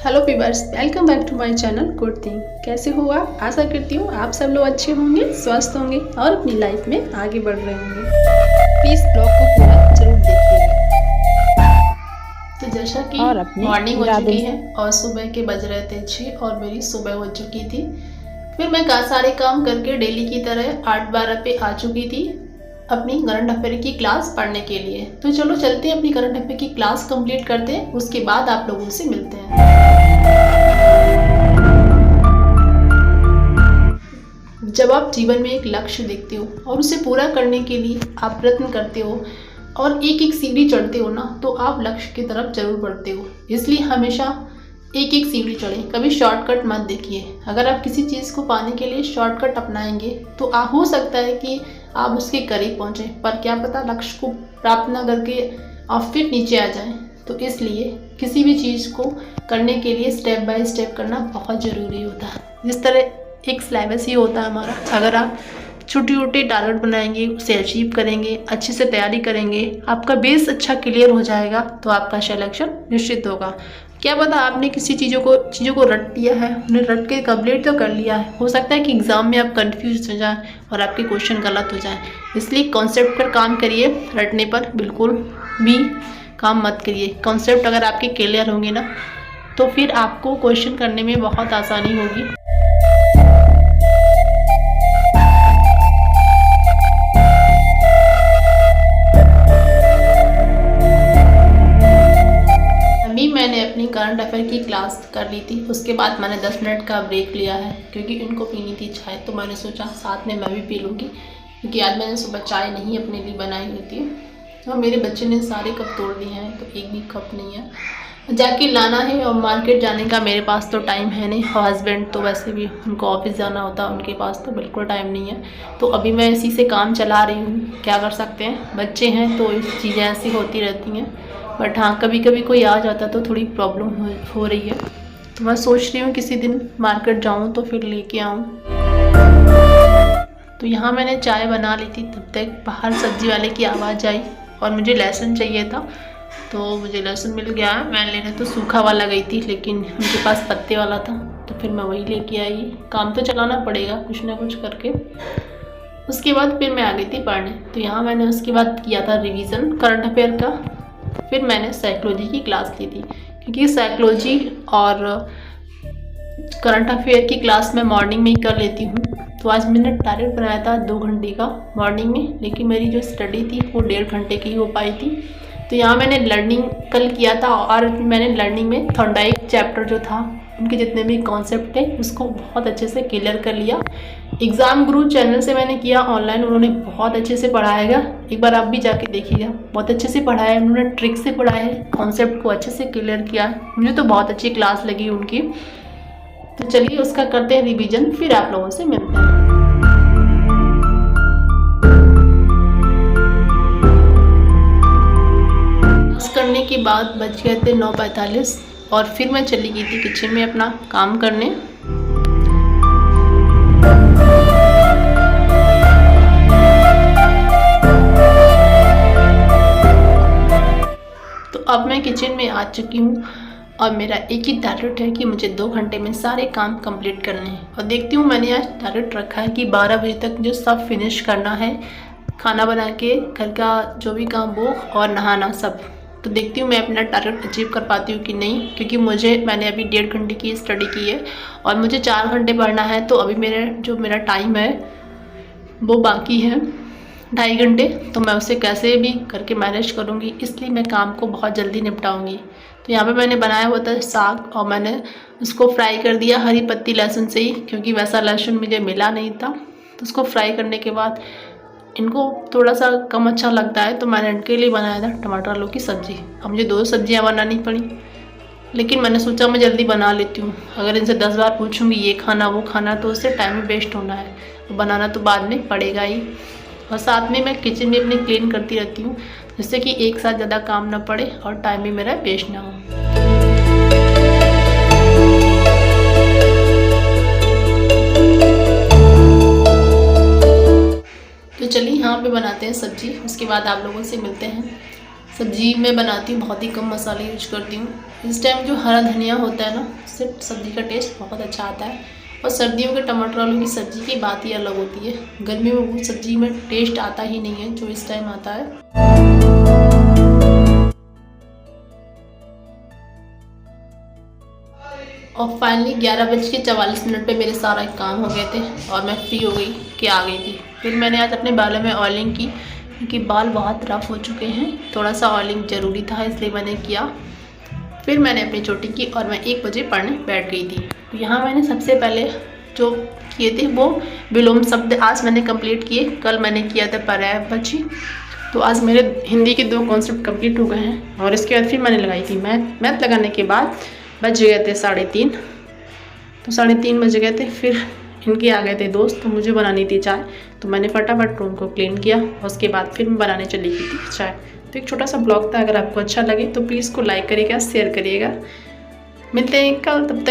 Hello viewers, welcome back to my channel good thing. कैसे हो आप? आशा करती हूँ आप सब लोग अच्छे होंगे, स्वस्थ होंगे और अपनी लाइफ में आगे बढ़ रहे होंगे। प्लीज़ ब्लॉग को पूरा जरूर देखिएगा। तो जैसा कि मॉर्निंग हो चुकी है और सुबह के बज रहे थे 6 और मेरी सुबह हो चुकी थी। फिर मैं सारे काम करके डेली की तरह 8:12 पे आ चुकी थी अपनी करंट अफेयर की क्लास पढ़ने के लिए। तो चलो चलते हैं, अपनी करंट अफेयर की क्लास कंप्लीट करते हैं, उसके बाद आप लोगों से मिलते हैं। जब आप जीवन में एक लक्ष्य देखते हो और उसे पूरा करने के लिए आप प्रयत्न करते हो और एक एक सीढ़ी चढ़ते हो ना, तो आप लक्ष्य की तरफ जरूर बढ़ते हो। इसलिए हमेशा एक एक सीढ़ी चढ़ें, कभी शॉर्टकट मत देखिए। अगर आप किसी चीज़ को पाने के लिए शॉर्टकट अपनाएंगे तो हो सकता है कि आप उसके करीब पहुँचें, पर क्या पता लक्ष्य को प्राप्त न करके आप फिर नीचे आ जाएं। तो इसलिए किसी भी चीज़ को करने के लिए स्टेप बाय स्टेप करना बहुत ज़रूरी होता है। जिस तरह एक सिलेबस ही होता है हमारा, अगर आप छोटे छोटे टारगेट बनाएंगे, उसे अचीव करेंगे, अच्छे से तैयारी करेंगे, आपका बेस अच्छा क्लियर हो जाएगा तो आपका सिलेक्शन निश्चित होगा। क्या पता आपने किसी चीज़ों को रट लिया है, उन्हें रट के कंप्लीट तो कर लिया है, हो सकता है कि एग्ज़ाम में आप कंफ्यूज हो जाएं और आपके क्वेश्चन गलत हो जाएं। इसलिए कॉन्सेप्ट पर काम करिए, रटने पर बिल्कुल भी काम मत करिए। कॉन्सेप्ट अगर आपके क्लियर होंगे ना, तो फिर आपको क्वेश्चन करने में बहुत आसानी होगी। मैंने अपनी करंट अफेयर की क्लास कर ली थी, उसके बाद मैंने 10 मिनट का ब्रेक लिया है क्योंकि इनको पीनी थी चाय, तो मैंने सोचा साथ में मैं भी पी लूँगी, क्योंकि आज मैंने सुबह चाय नहीं अपने लिए बनाई हुई थी और मेरे बच्चे ने सारे कप तोड़ दिए हैं, तो एक भी कप नहीं है, जाके लाना है। और मार्केट जाने का मेरे पास तो टाइम है नहीं, और हस्बैंड तो वैसे भी उनको ऑफिस जाना होता है, उनके पास तो बिल्कुल टाइम नहीं है। तो अभी मैं इसी से काम चला रही हूँ, क्या कर सकते हैं, बच्चे हैं तो चीज़ें ऐसी होती रहती हैं। बट हाँ, कभी कभी कोई आ जाता तो थोड़ी प्रॉब्लम हो रही है। तो मैं सोच रही हूँ किसी दिन मार्केट जाऊँ तो फिर लेके आऊँ। तो यहाँ मैंने चाय बना ली थी, तब तक बाहर सब्जी वाले की आवाज़ आई और मुझे लहसुन चाहिए था, तो मुझे लहसुन मिल गया। मैं लेने तो सूखा वाला गई थी, लेकिन उनके पास पत्ते वाला था, तो फिर मैं वही लेके आई। काम तो चलाना पड़ेगा कुछ ना कुछ करके। उसके बाद फिर मैं आ गई थी पढ़ने। तो यहाँ मैंने उसके बाद किया था रिवीज़न करंट अफेयर का। फिर मैंने साइकोलॉजी की क्लास ली थी, क्योंकि साइकोलॉजी और करंट अफेयर की क्लास मैं मॉर्निंग में ही कर लेती हूँ। तो आज मैंने टारगेट बनाया था 2 घंटे का मॉर्निंग में, लेकिन मेरी जो स्टडी थी वो 1.5 घंटे की हो पाई थी। तो यहाँ मैंने लर्निंग कल किया था और मैंने लर्निंग में थॉर्नडाइक चैप्टर जो था, उनके जितने भी कॉन्सेप्ट थे उसको बहुत अच्छे से क्लियर कर लिया। एग्ज़ाम गुरु चैनल से मैंने किया ऑनलाइन, उन्होंने बहुत अच्छे से पढ़ाएगा, एक बार आप भी जाके देखिएगा, बहुत अच्छे से पढ़ाया है उन्होंने, ट्रिक से पढ़ाया है, कॉन्सेप्ट को अच्छे से क्लियर किया है। मुझे तो बहुत अच्छी क्लास लगी उनकी। तो चलिए उसका करते हैं रिवीजन, फिर आप लोगों से मिलते हैं। करने के बाद बज गए थे 9:45 और फिर मैं चली गई थी किचन में अपना काम करने। तो अब मैं किचन में आ चुकी हूँ और मेरा एक ही टारगेट है कि मुझे 2 घंटे में सारे काम कंप्लीट करने हैं। और देखती हूँ, मैंने आज टारगेट रखा है कि 12 बजे तक जो सब फिनिश करना है, खाना बना के घर का जो भी काम वो और नहाना सब। तो देखती हूँ मैं अपना टारगेट अचीव कर पाती हूँ कि नहीं, क्योंकि मैंने अभी 1.5 घंटे की स्टडी की है और मुझे 4 घंटे पढ़ना है। तो अभी मेरा टाइम है वो बाकी है 2.5 घंटे, तो मैं उसे कैसे भी करके मैनेज करूँगी, इसलिए मैं काम को बहुत जल्दी निपटाऊँगी। तो यहाँ पे मैंने बनाया हुआ था साग और मैंने उसको फ्राई कर दिया हरी पत्ती लहसुन से ही, क्योंकि वैसा लहसुन मुझे मिला नहीं था। तो उसको फ्राई करने के बाद इनको थोड़ा सा कम अच्छा लगता है, तो मैंने इनके लिए बनाया था टमाटर आलू की सब्ज़ी। अब मुझे 2 सब्जियां बनानी पड़ी, लेकिन मैंने सोचा मैं जल्दी बना लेती हूँ। अगर इनसे 10 बार पूछूंगी ये खाना वो खाना, तो उससे टाइम भी वेस्ट होना है, तो बनाना तो बाद में पड़ेगा ही। और साथ में मैं किचन भी अपनी क्लीन करती रहती हूँ, जिससे कि एक साथ ज़्यादा काम ना पड़े और टाइम भी मेरा वेस्ट ना हो। तो चलिए यहाँ पे बनाते हैं सब्जी, उसके बाद आप लोगों से मिलते हैं। सब्जी मैं बनाती हूँ बहुत ही कम मसाले यूज करती हूँ। इस टाइम जो हरा धनिया होता है ना, उससे सब्ज़ी का टेस्ट बहुत अच्छा आता है। और सर्दियों के टमाटर आलू की सब्ज़ी की बात ही अलग होती है। गर्मी में वो सब्ज़ी में टेस्ट आता ही नहीं है जो इस टाइम आता है। और फाइनली 11:44 पे मेरे सारा काम हो गए थे और मैं फ्री हो गई कि आ गई थी। फिर मैंने आज अपने बालों में ऑयलिंग की क्योंकि बाल बहुत रफ़ हो चुके हैं, थोड़ा सा ऑयलिंग ज़रूरी था इसलिए मैंने किया। फिर मैंने अपनी चोटी की और मैं 1 बजे पढ़ने बैठ गई थी। तो यहाँ मैंने सबसे पहले जो किए थे वो विलोम शब्द आज मैंने कंप्लीट किए। कल मैंने किया था पर्यायवाची। तो आज मेरे हिंदी के 2 कॉन्सेप्ट कंप्लीट हो गए हैं। और इसके बाद फिर मैंने लगाई थी मैथ लगाने के बाद बज गए थे 3:30। तो 3:30 बज गए थे। फिर इनके आ गए थे दोस्त, तो मुझे बनानी थी चाय। तो मैंने फटाफट रूम को क्लीन किया और उसके बाद फिर मैं बनाने चली गई थी चाय। तो एक छोटा सा ब्लॉग था, अगर आपको अच्छा लगे तो प्लीज़ को लाइक करिएगा, शेयर करिएगा। मिलते हैं कल, तब तक